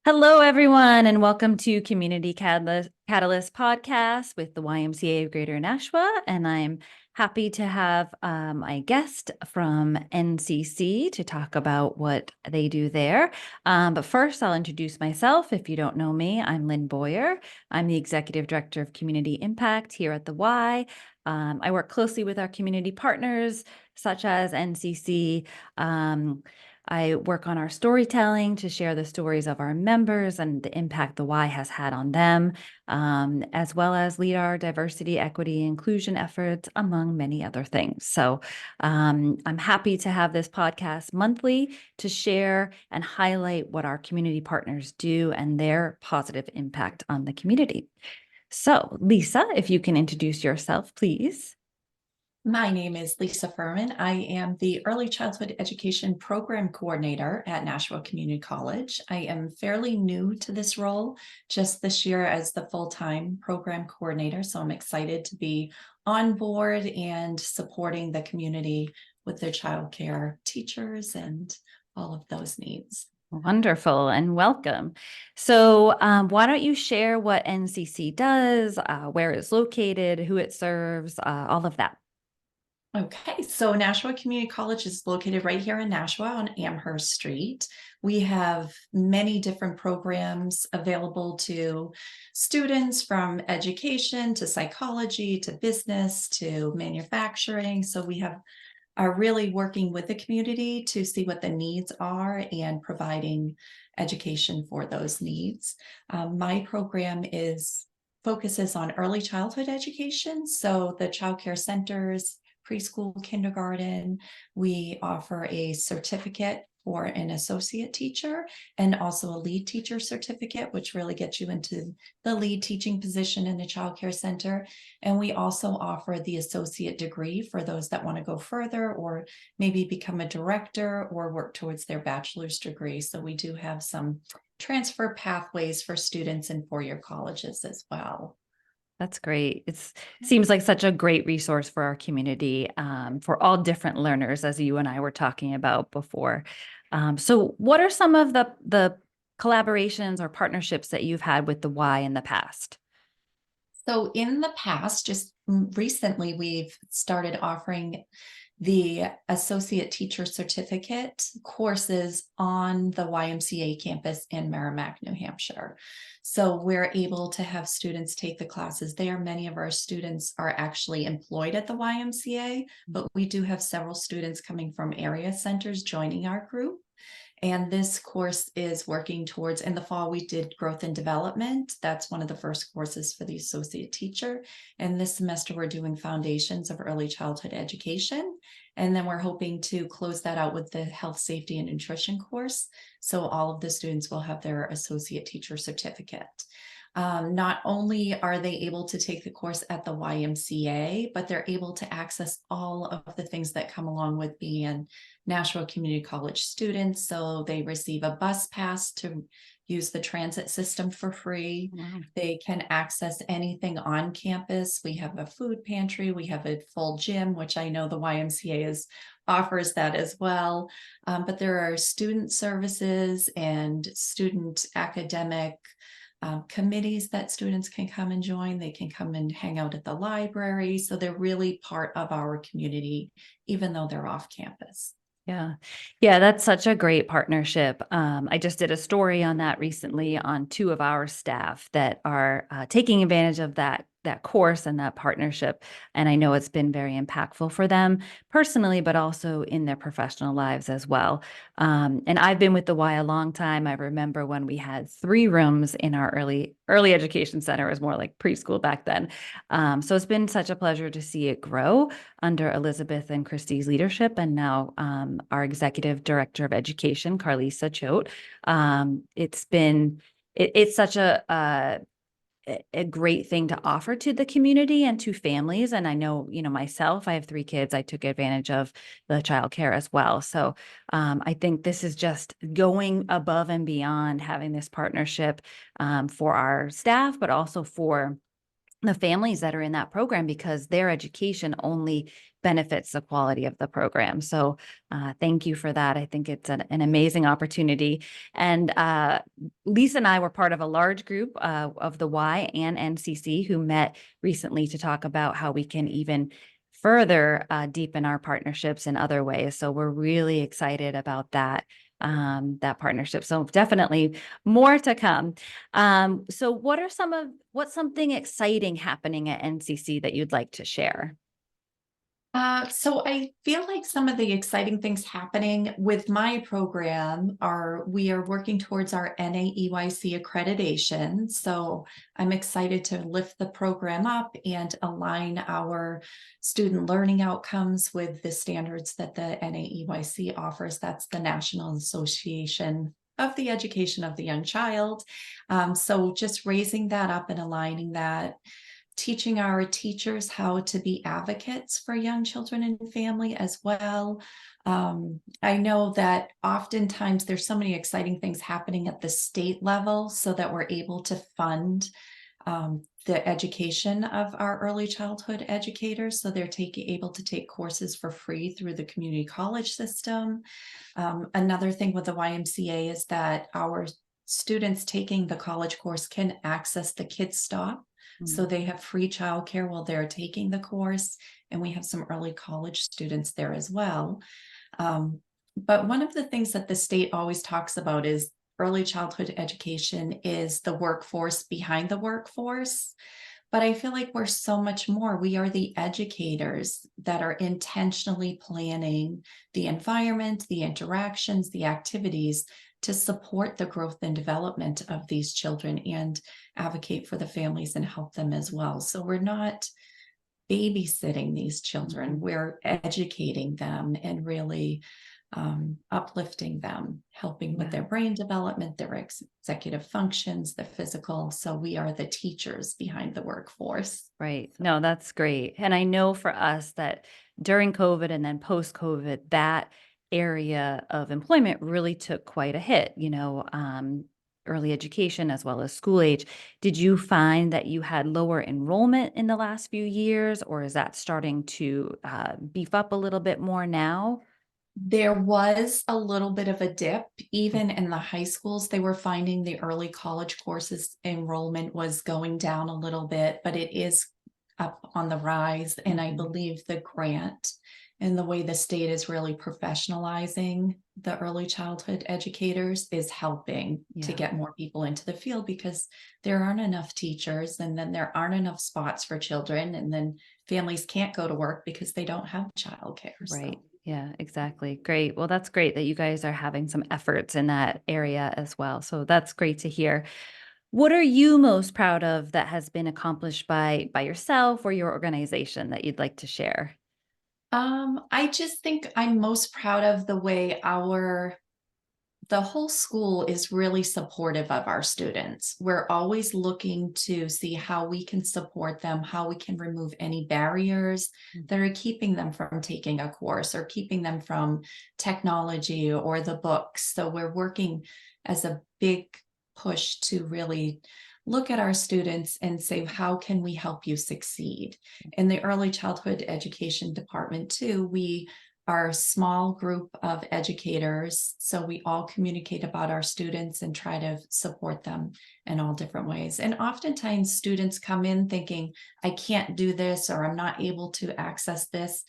Hello, everyone, and welcome to Community Catalyst Podcast with the YMCA of Greater Nashua. And I'm happy to have my guest from NCC to talk about what they do there. But first, I'll introduce myself. If you don't know me, I'm Lynn Boyer. I'm the Executive Director of Community Impact here at the Y. I work closely with our community partners, such as NCC. I work on our storytelling to share the stories of our members and the impact the Y has had on them, as well as lead our diversity, equity, inclusion efforts, among many other things. So I'm happy to have this podcast monthly to share and highlight what our community partners do and their positive impact on the community. So Lisa, if you can introduce yourself, please. My name is Lisa Furman. I am the Early Childhood Education Program Coordinator at Nashua Community College. I am fairly new to this role just this year as the full-time program coordinator, so I'm excited to be on board and supporting the community with their childcare teachers and all of those needs. Wonderful and welcome. So why don't you share what NCC does, where it's located, who it serves, all of that. Okay, so Nashua Community College is located right here in Nashua on Amherst Street. We have many different programs available to students, from education to psychology to business to manufacturing. So we are really working with the community to see what the needs are and providing education for those needs. My program focuses on early childhood education, so the child care centers, preschool, kindergarten. We offer a certificate for an associate teacher and also a lead teacher certificate, which really gets you into the lead teaching position in the child care center. And we also offer the associate degree for those that want to go further or maybe become a director or work towards their bachelor's degree. So we do have some transfer pathways for students in four-year colleges as well. That's great. It seems like such a great resource for our community, for all different learners, as you and I were talking about before. So what are some of the collaborations or partnerships that you've had with the Y in the past? So in the past, just recently, we've started offering the associate teacher certificate courses on the YMCA campus in Merrimack, New Hampshire. So we're able to have students take the classes there. Many of our students are actually employed at the YMCA, but we do have several students coming from area centers joining our group. And this course is working towards, in the fall, we did growth and development. That's one of the first courses for the associate teacher. And this semester, we're doing foundations of early childhood education. And then we're hoping to close that out with the health, safety, and nutrition course. So all of the students will have their associate teacher certificate. Not only are they able to take the course at the YMCA, but they're able to access all of the things that come along with being a Nashua Community College student. So they receive a bus pass to use the transit system for free. Wow. They can access anything on campus. We have a food pantry. We have a full gym, which I know the YMCA offers that as well. But there are student services and student academic committees that students can come and join. They can come and hang out at the library. So they're really part of our community, even though they're off campus. Yeah. Yeah, that's such a great partnership. I just did a story on that recently on two of our staff that are taking advantage of that course and that partnership. And I know it's been very impactful for them personally, but also in their professional lives as well. And I've been with the Y a long time. I remember when we had 3 rooms in our early education center. It was more like preschool back then. So it's been such a pleasure to see it grow under Elizabeth and Christy's leadership, and now our Executive Director of Education, Carlisa Choate. It's such a great thing to offer to the community and to families. And I know, myself, I have 3 kids. I took advantage of the childcare as well. So I think this is just going above and beyond, having this partnership for our staff, but also for the families that are in that program, because their education only benefits the quality of the program. So thank you for that. I think it's an amazing opportunity. And Lisa and I were part of a large group of the Y and NCC who met recently to talk about how we can even further deepen our partnerships in other ways. So we're really excited about that partnership. So definitely more to come. So what's something exciting happening at NCC that you'd like to share? So I feel like some of the exciting things happening with my program are we are working towards our NAEYC accreditation. So I'm excited to lift the program up and align our student learning outcomes with the standards that the NAEYC offers. That's the National Association of the Education of the Young Child. So just raising that up and aligning that, teaching our teachers how to be advocates for young children and family as well. I know that oftentimes there's so many exciting things happening at the state level so that we're able to fund the education of our early childhood educators. So they're able to take courses for free through the community college system. Another thing with the YMCA is that our students taking the college course can access the Kids Stop. So they have free childcare while they're taking the course, and we have some early college students there as well. But one of the things that the state always talks about is early childhood education is the workforce behind the workforce. But I feel like we're so much more. We are the educators that are intentionally planning the environment, the interactions, the activities to support the growth and development of these children and advocate for the families and help them as well. So we're not babysitting these children, we're educating them and really uplifting them, helping with their brain development, their executive functions, the physical. So we are the teachers behind the workforce. Right. No, that's great. And I know for us that during COVID and then post-COVID, that area of employment really took quite a hit, early education as well as school age. Did you find that you had lower enrollment in the last few years, or is that starting to beef up a little bit more now? There was a little bit of a dip, even in the high schools. They were finding the early college courses enrollment was going down a little bit, but it is up on the rise. And I believe the grant and the way the state is really professionalizing the early childhood educators is helping to get more people into the field, because there aren't enough teachers, and then there aren't enough spots for children, and then families can't go to work because they don't have childcare. Right. So. Yeah, exactly. Great. Well, that's great that you guys are having some efforts in that area as well. So that's great to hear. What are you most proud of that has been accomplished by yourself or your organization that you'd like to share? I just think I'm most proud of the way the whole school is really supportive of our students. We're always looking to see how we can support them, how we can remove any barriers that are keeping them from taking a course or keeping them from technology or the books. So we're working as a big push to really look at our students and say, how can we help you succeed? In the early childhood education department too, we are a small group of educators. So we all communicate about our students and try to support them in all different ways. And oftentimes students come in thinking, I can't do this, or I'm not able to access this.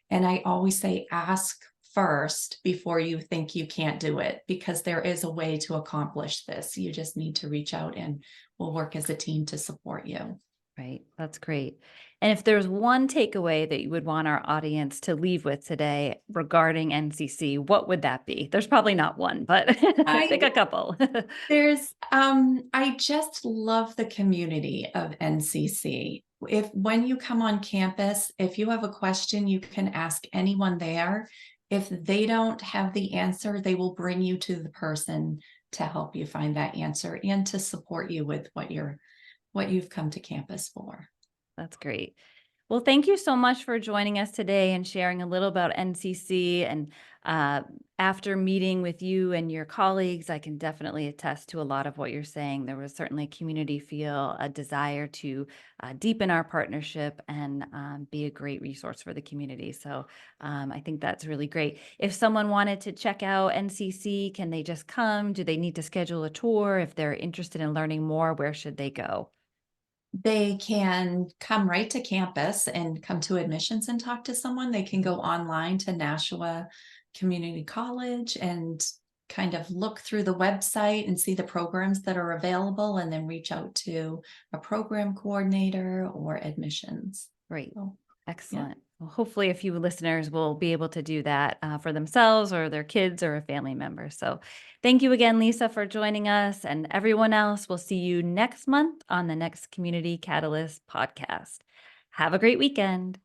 And I always say, ask first before you think you can't do it, because there is a way to accomplish this. You just need to reach out, and we'll work as a team to support you. Right. That's great. And if there's one takeaway that you would want our audience to leave with today regarding NCC, what would that be? There's probably not one, but I pick a couple. I just love the community of NCC. When you come on campus, if you have a question, you can ask anyone there. If they don't have the answer, they will bring you to the person to help you find that answer and to support you with what you've come to campus for. That's great. Well, thank you so much for joining us today and sharing a little about NCC. And after meeting with you and your colleagues, I can definitely attest to a lot of what you're saying. There was certainly a community feel, a desire to deepen our partnership and be a great resource for the community. So I think that's really great. If someone wanted to check out NCC, can they just come? Do they need to schedule a tour? If they're interested in learning more, where should they go? They can come right to campus and come to admissions and talk to someone. They can go online to Nashua Community College and kind of look through the website and see the programs that are available, and then reach out to a program coordinator or admissions. Great. So, yeah. Excellent. Well, hopefully a few listeners will be able to do that for themselves or their kids or a family member. So thank you again, Lisa, for joining us. And everyone else, we'll see you next month on the next Community Catalyst podcast. Have a great weekend.